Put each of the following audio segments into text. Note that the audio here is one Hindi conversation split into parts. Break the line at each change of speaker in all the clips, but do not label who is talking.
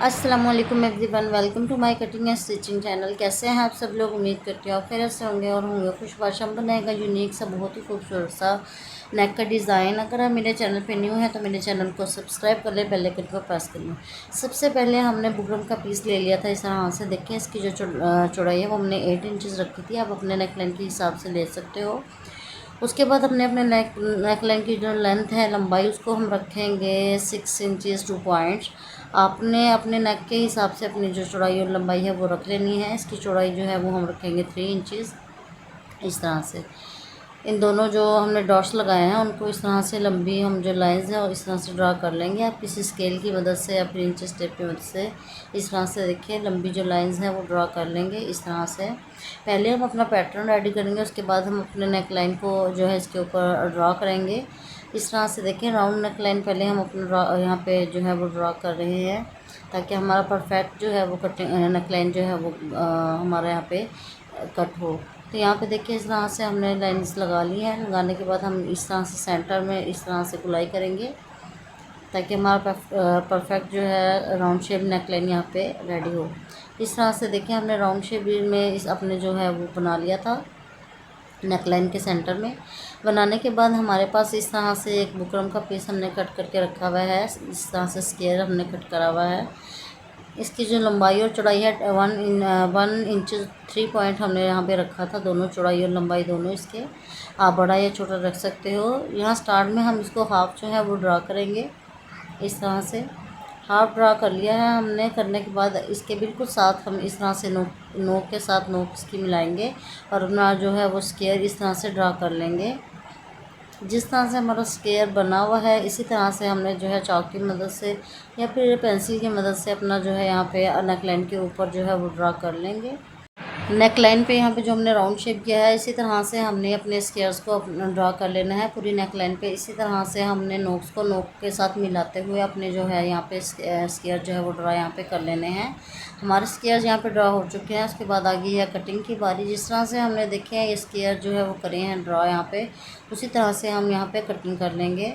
अस्सलाम वालेकुम everyone, welcome to my cutting and stitching channel. कैसे हैं आप सब लोग? उम्मीद करती हूँ खैरियत से होंगे और होंगे खुशबाश। हम बनाएगा यूनिक सा बहुत ही खूबसूरत सा नेक का डिज़ाइन। अगर आप मेरे चैनल पे न्यू है तो मेरे चैनल को सब्सक्राइब कर ले, बेल आइकन को प्रेस कर लें। सबसे पहले हमने बुकरम का पीस ले लिया था इस तरह से। देखिए इसकी जो चौड़ाई है वो हमने 8 इंचज़ रखी थी। आप अपने नेकलाइन के हिसाब से ले सकते हो। उसके बाद हमने अपने नेकलाइन की जो लेंथ है, लंबाई, उसको हम रखेंगे 6 इंचज़ 2 पॉइंट्स। आपने अपने नेक के हिसाब से अपनी जो चौड़ाई और लंबाई है वो रख लेनी है। इसकी चौड़ाई जो है वो हम रखेंगे 3 इंचज़ इस तरह से। इन दोनों जो हमने डॉट्स लगाए हैं उनको इस तरह से लंबी हम जो लाइंस हैं और इस तरह से ड्रा कर लेंगे। आप किसी स्केल की मदद से या फिर इंच टेप की मदद से इस तरह से देखिए लंबी जो लाइंस हैं वो ड्रा कर लेंगे इस तरह से। पहले हम अपना पैटर्न रेडी करेंगे, उसके बाद हम अपने नेक लाइन को जो है इसके ऊपर ड्रा करेंगे इस तरह से। देखिए राउंड नेक लाइन पहले हम अपना यहाँ पे जो है वो ड्रा कर रहे हैं ताकि हमारा परफेक्ट जो है वो कटिंग नेक लाइन जो है वो हमारे यहाँ पे कट हो। तो यहाँ पे देखिए इस तरह से हमने लाइंस लगा ली है। लगाने के बाद हम इस तरह से सेंटर में इस तरह से गुलाई करेंगे ताकि हमारा परफेक्ट जो है राउंड शेप नेक लाइन यहाँ पे रेडी हो। इस तरह से देखिए हमने राउंड शेप में इस अपने जो है वो बना लिया था नेक लाइन के सेंटर में। बनाने के बाद हमारे पास इस तरह से एक बुकरम का पीस हमने कट करके रखा हुआ है। इस तरह से स्क्वायर हमने कट करा हुआ है। इसकी जो लंबाई और चौड़ाई है 1 इंच 3 पॉइंट हमने यहाँ पे रखा था। दोनों चौड़ाई और लंबाई दोनों इसके आप बड़ा या छोटा रख सकते हो। यहाँ स्टार्ट में हम इसको हाफ जो है वो ड्रा करेंगे इस तरह से। हाफ ड्रा कर लिया है हमने। करने के बाद इसके बिल्कुल साथ हम इस तरह से नोक के साथ नोक इसकी मिलाएंगे और अपना जो है वो स्क्वायर इस तरह से ड्रा कर लेंगे। जिस तरह से हमारा स्क्वायर बना हुआ है इसी तरह से हमने जो है चाक की मदद से या फिर पेंसिल की मदद से अपना जो है यहाँ पे नेक लाइन के ऊपर जो है वो ड्रा कर लेंगे। नेक लाइन पे यहाँ पे जो हमने राउंड शेप किया है इसी तरह से हमने अपने स्क्वायर्स को ड्रा कर लेना है पूरी नेक लाइन पे। इसी तरह से हमने नोक्स को नोक के साथ मिलाते हुए अपने जो है यहाँ पे स्क्वायर जो है वो ड्रा यहाँ पे कर लेने हैं। हमारे स्क्वायर्स यहाँ पे ड्रा हो चुके हैं। उसके बाद आगे है कटिंग की बारी। जिस तरह से हमने देखे हैं ये स्क्वायर जो है वो करे हैं ड्रा यहाँ पे, उसी तरह से हम यहाँ पे कटिंग कर लेंगे।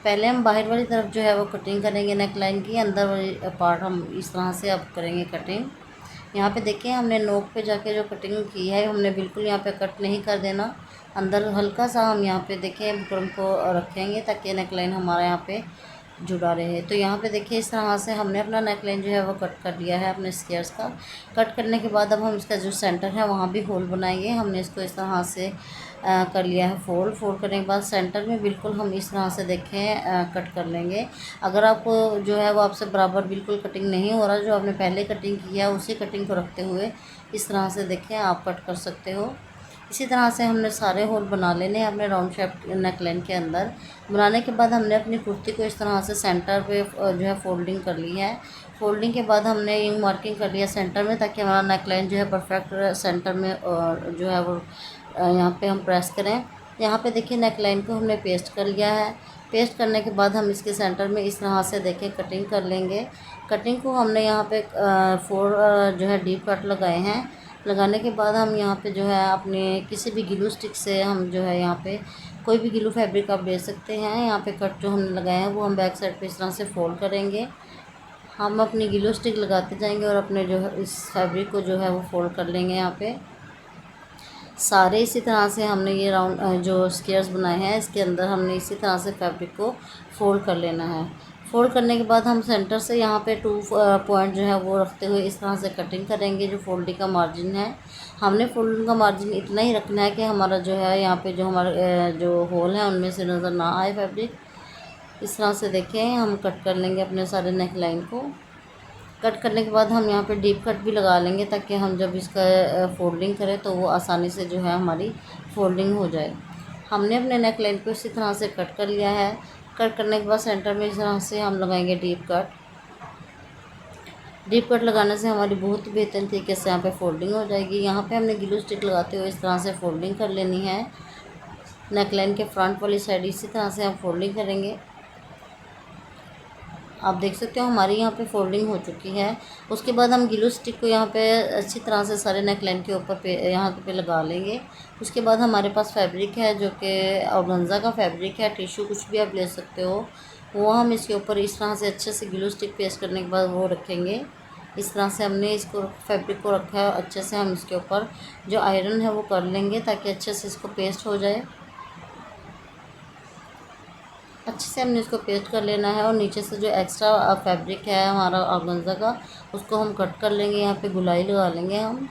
पहले हम बाहर वाली तरफ जो है वो कटिंग करेंगे नेक लाइन की, अंदर वाली पार्ट हम इस तरह से अब करेंगे कटिंग। यहाँ पे देखिए हमने नोक पे जाके जो कटिंग की है हमने बिल्कुल यहाँ पे कट नहीं कर देना। अंदर हल्का सा हम यहाँ पे देखिए बुकरम को रखेंगे ताकि नेक लाइन हमारा यहाँ पे जुड़ा रहे। तो यहाँ पे देखिए इस तरह से हमने अपना नेक लाइन जो है वो कट कर लिया है अपने स्क्वायर्स का। कट करने के बाद अब हम इसका जो सेंटर है वहाँ भी होल बनाएंगे। हमने इसको इस तरह से कर लिया है फोल्ड करने के बाद सेंटर में बिल्कुल हम इस तरह से देखें कट कर लेंगे। अगर आपको जो है वो आपसे बराबर बिल्कुल कटिंग नहीं हो रहा, जो आपने पहले कटिंग किया है उसी कटिंग को रखते हुए इस तरह से देखें आप कट कर सकते हो। इसी तरह से हमने सारे होल बना लेने हैं अपने राउंड शेप नेक लाइन के अंदर। बनाने के बाद हमने अपनी कुर्ती को इस तरह से सेंटर पे जो है फोल्डिंग कर ली है। फोल्डिंग के बाद हमने ये मार्किंग कर लिया सेंटर में ताकि हमारा नेक लाइन जो है परफेक्ट सेंटर में जो है वो यहाँ पे हम प्रेस करें। यहाँ पे देखिए नेक लाइन को हमने पेस्ट कर लिया है। पेस्ट करने के बाद हम इसके सेंटर में इस तरह से देखें कटिंग कर लेंगे। कटिंग को हमने यहाँ पे 4 जो है डीप कट लगाए हैं। लगाने के बाद हम यहाँ पे जो है अपने किसी भी ग्लू स्टिक से हम जो है यहाँ पे कोई भी ग्लू फैब्रिक आप ले सकते हैं। यहाँ पे कट जो हमने लगाए हैं वो हम बैक साइड पे इस तरह से फोल्ड करेंगे। हम अपनी ग्लू स्टिक लगाते जाएंगे और अपने जो है इस फैब्रिक को जो है वो फोल्ड कर लेंगे यहाँ पे सारे। इसी तरह से हमने ये राउंड जो स्क्वायर्स बनाए हैं इसके अंदर हमने इसी तरह से फैब्रिक को फोल्ड कर लेना है। फोल्ड करने के बाद हम सेंटर से यहाँ पे 2 पॉइंट जो है वो रखते हुए इस तरह से कटिंग करेंगे। जो फोल्डिंग का मार्जिन है हमने फोल्डिंग का मार्जिन इतना ही रखना है कि हमारा जो है यहाँ पे जो हमारे जो होल है उनमें से नज़र ना आए फैब्रिक। इस तरह से देखें हम कट कर लेंगे अपने सारे नेक लाइन को। कट करने के बाद हम यहाँ पे डीप कट भी लगा लेंगे ताकि हम जब इसका फोल्डिंग करें तो वो आसानी से जो है हमारी फोल्डिंग हो जाए। हमने अपने नेक लाइन को इसी तरह से कट कर लिया है। कट करने के बाद सेंटर में इस तरह से हम लगाएंगे डीप कट। डीप कट लगाने से हमारी बहुत ही बेहतरीन तरीके से यहाँ पे फोल्डिंग हो जाएगी। यहाँ पे हमने ग्लू स्टिक लगाते हुए इस तरह से फोल्डिंग कर लेनी है। नेक लाइन के फ्रंट वाली साइड इसी तरह से हम फोल्डिंग करेंगे। आप देख सकते हो हमारी यहाँ पे फोल्डिंग हो चुकी है। उसके बाद हम ग्लू स्टिक को यहाँ पे अच्छी तरह से सारे नेक लाइन के ऊपर पे यहाँ पे लगा लेंगे। उसके बाद हमारे पास फैब्रिक है जो कि ऑर्गेन्जा का फैब्रिक है। टिश्यू कुछ भी आप ले सकते हो। वो हम इसके ऊपर इस तरह से अच्छे से ग्लू स्टिक पेस्ट करने के बाद वो रखेंगे। इस तरह से हमने इसको फैब्रिक को रखा है। अच्छे से हम इसके ऊपर जो आयरन है वो कर लेंगे ताकि अच्छे से इसको पेस्ट हो जाए। अच्छे से हमने इसको पेस्ट कर लेना है और नीचे से जो एक्स्ट्रा फैब्रिक है हमारा ऑर्गेन्जा का, उसको हम कट कर लेंगे। यहाँ पे गुलाई लगा लेंगे हम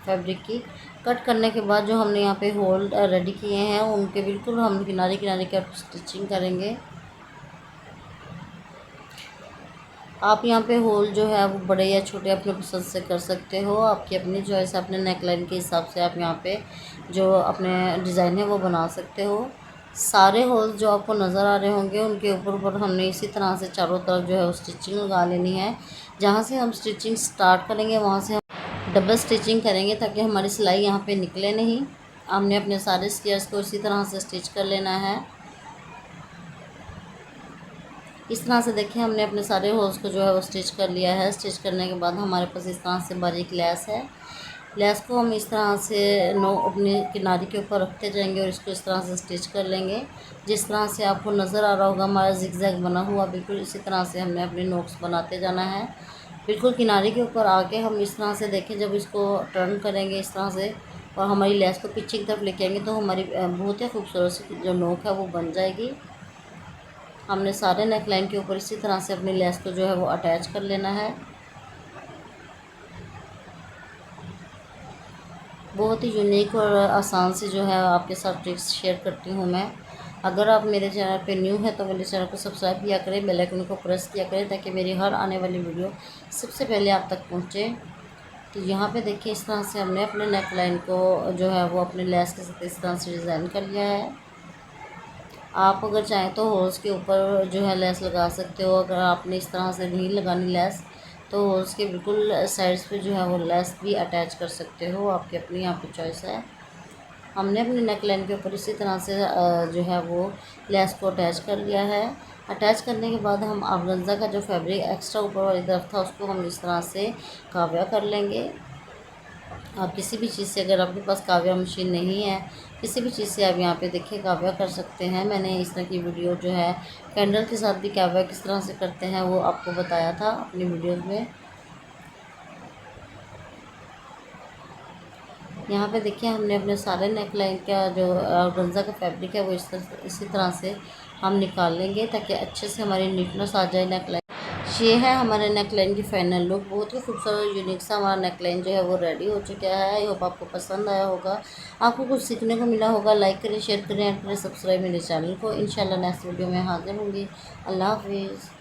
फैब्रिक की। कट करने के बाद जो हमने यहाँ पे होल रेडी किए हैं उनके बिल्कुल हम किनारे किनारे का स्टिचिंग करेंगे। आप यहाँ पे होल जो है वो बड़े या छोटे अपने पसंद से कर सकते हो, आपकी अपनी चॉइस है। अपने नेकलाइन के हिसाब से आप यहाँ पे जो अपने डिज़ाइन है वो बना सकते हो। सारे होल जो आपको नज़र आ रहे होंगे उनके ऊपर हमने इसी तरह से चारों तरफ जो है वो स्टिचिंग लगा लेनी है। जहाँ से हम स्टिचिंग स्टार्ट करेंगे वहाँ से हम डबल स्टिचिंग करेंगे ताकि हमारी सिलाई यहाँ पे निकले नहीं। हमने अपने सारे स्क्वायर्स को इसी तरह से स्टिच कर लेना है। इस तरह से देखिए हमने अपने सारे होल्स को जो है वो स्टिच कर लिया है। स्टिच करने के बाद हमारे पास इस तरह से बारीक लैस है। लैस को हम इस तरह से अपने किनारे के ऊपर रखते जाएंगे और इसको इस तरह से स्टिच कर लेंगे। जिस तरह से आपको नज़र आ रहा होगा हमारा जिगजैग बना हुआ, बिल्कुल इसी तरह से हमने अपने नोक्स बनाते जाना है। बिल्कुल किनारे के ऊपर आके हम इस तरह से देखें, जब इसको टर्न करेंगे इस तरह से और हमारी लैस को पीछे की तरफ लेके आएंगे तो हमारी बहुत ही खूबसूरत सी जो नोक है वो बन जाएगी। हमने सारे नेकलाइन के ऊपर इसी तरह से अपनी लेस को जो है वो अटैच कर लेना है। बहुत ही यूनिक और आसान से जो है आपके साथ ट्रिक्स शेयर करती हूँ मैं। अगर आप मेरे चैनल पे न्यू है तो मेरे चैनल को सब्सक्राइब किया करें, बेल आइकन को प्रेस किया करें ताकि मेरी हर आने वाली वीडियो सबसे पहले आप तक पहुँचे। तो यहाँ पे देखिए इस तरह से हमने अपने नेकलाइन को जो है वो अपने लेस के साथ इस तरह से डिज़ाइन कर लिया है। आप अगर चाहें तो होल्स के ऊपर जो है लेस लगा सकते हो। अगर आपने इस तरह से नहीं लगानी लेस तो होल्स के बिल्कुल साइड्स पे जो है वो लेस भी अटैच कर सकते हो, आपकी अपनी यहाँ पे चॉइस है। हमने अपने नेकलाइन के ऊपर इसी तरह से जो है वो लेस को अटैच कर लिया है। अटैच करने के बाद हम ऑर्गेन्जा का जो फैब्रिक एक्स्ट्रा ऊपर वाली तरफ था उसको हम इस तरह से काव्या कर लेंगे। आप किसी भी चीज़ से, अगर आपके पास काव्या मशीन नहीं है, किसी भी चीज़ से आप यहाँ पे देखिए काव्या कर सकते हैं। मैंने इस तरह की वीडियो जो है कैंडल के साथ भी काव्या किस तरह से करते हैं वो आपको बताया था अपनी वीडियोज़ में। यहाँ पे देखिए हमने अपने सारे नेकलाइन का जो ऑर्गेन्जा का फैब्रिक है वो इसी तरह से हम निकाल लेंगे ताकि अच्छे से हमारी नीटनेस आ जाए नेकलाइन। ये है हमारे नेकलाइन की फाइनल लुक। बहुत ही खूबसूरत यूनिक सा हमारा नेकलाइन जो है वो रेडी हो चुका है। आई होप आपको पसंद आया होगा, आपको कुछ सीखने को मिला होगा। लाइक करें, शेयर करें, एंड करें सब्सक्राइब मेरे चैनल को। इंशाल्लाह नेक्स्ट वीडियो में हाजिर होंगी। अल्लाह हाफिज़।